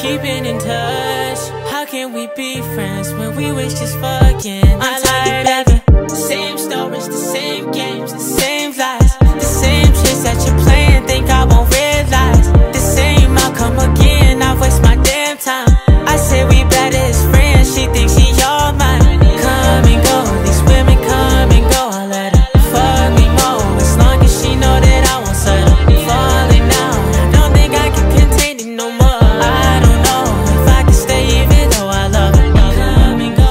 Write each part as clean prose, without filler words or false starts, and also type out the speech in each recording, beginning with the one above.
keeping in touch. How can we be friends when we wish just fucking? I like that. The same stories, the same games, the same lies, the same tricks that you're playing, think I won't realize. The same outcome again, I waste my damn time. I say we better as friends, she thinks she all mine. Come and go, these women come and go, I let her fuck me more, as long as she know that I won't settle. Falling out, I don't think I can contain it no more. I don't know if I can stay even though I love her. Come and go,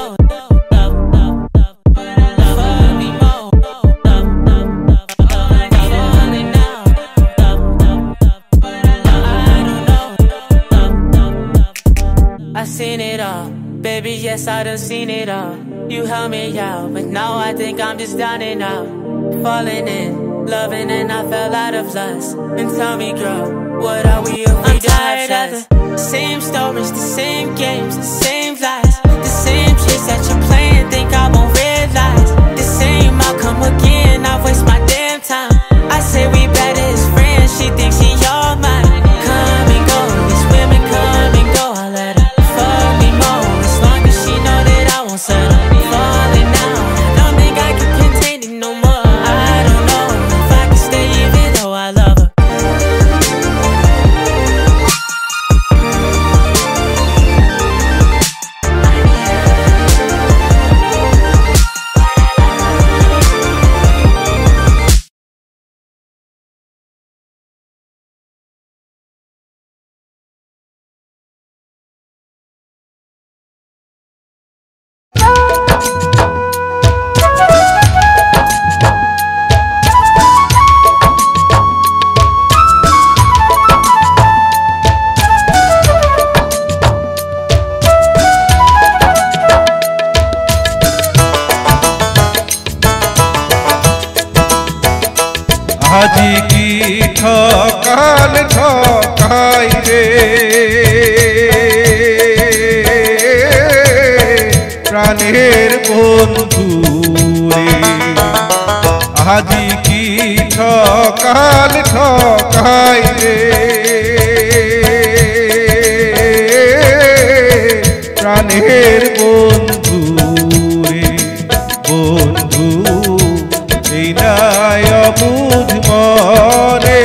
fuck me more. Falling out, I don't know. I seen it all, baby, yes, I done seen it all. You held me out, but now I think I'm just down and out. Falling in, loving, and I fell out of lust. And tell me, girl, what are we if we don't have trust? The same stories, the same games, the same lies, the same tricks that you're playing, think I won't realize. The same outcome again, I waste my damn time. I say we better as friends, she thinks she all mine. Come and go, these women come and go, I let her fuck me more, as long as she know that I won't settle. Falling out, I don't think I can contain it no more. I don't know if I can stay even though I love her. আজি কি ঠকাল ঠকাই রে প্রাণের বন্ধু রে, আজি কি ঠকাল ঠকাই রে প্রাণের বন্ধু রে, বন্ধু এই নাই অবুঝ মনে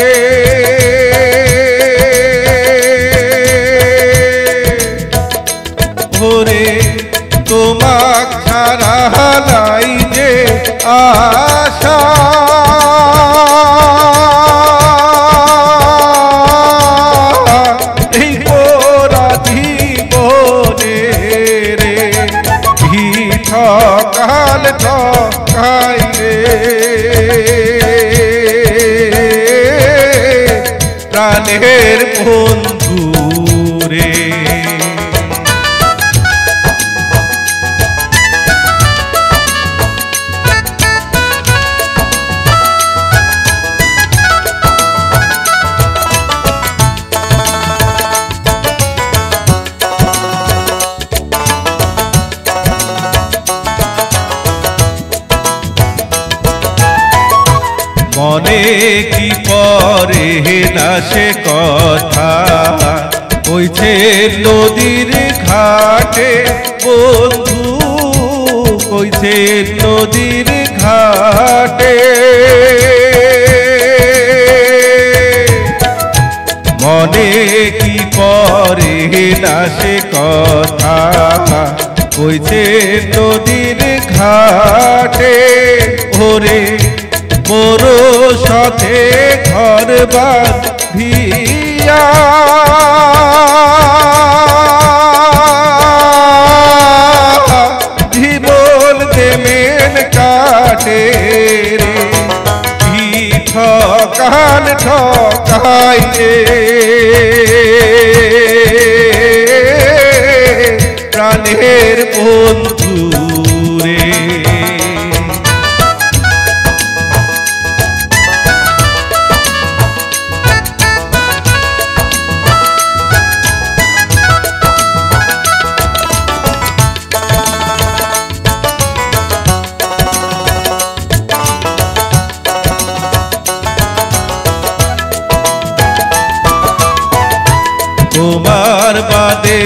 ভোরে তোমাক ছাড়া নাই যে আশা, এই পোড়া জীবনে রে কি ঠকাল ঠকাই রে প্রাণের বন্ধু রে। মনে কি পরে না সে কথা কইছে নদীর ঘাটে বন্ধু, কইছে নদীর ঘাটে মনে কি পরে না সে কথা কইছে নদীর ঘাটে ওরে মোর সাথে ঘর বাঁধিয়া জীবন দেমেন কাটে রে কি ঠকান ঠকাই রে প্রাণের বন্ধু রে। তোমার বাদ বাদে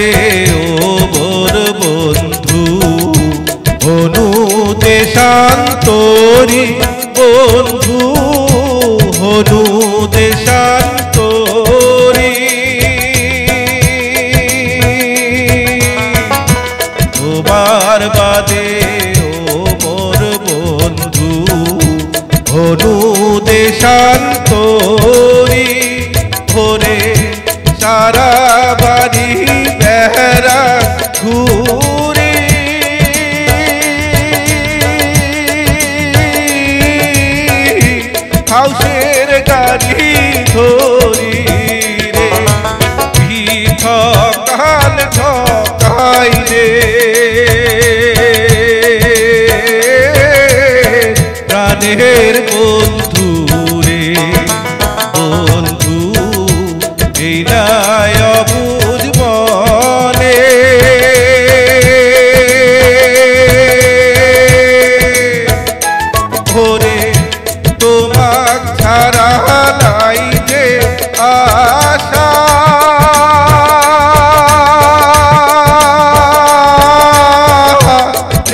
ও মোর বন্ধু হনু দেশান্তরী বন্ধু হনু দেশান্তরী তোমার বাদে ও মোর বন্ধু হনু দেশান্তরী ভোরে সারা বাড়ি বেহরা ঘুরি হাউসের গাড়ি ধরি রে ঠকাল ঠকাই রে প্রাণের বন্ধু রে বন্ধু এই নাই অবুঝ মনে ভোরে তোমাক ছাড়া নাই যে আশা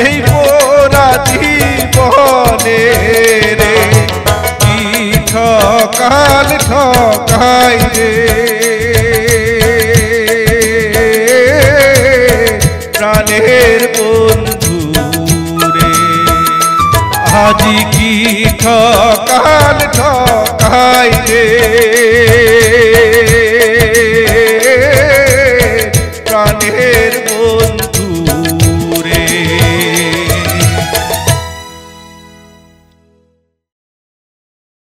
এই মোরা জীবনে রে কি ঠকাল ঠকাই রে প্রাণের বন্ধু রে আজি কি ঠকাল ঠকাই রে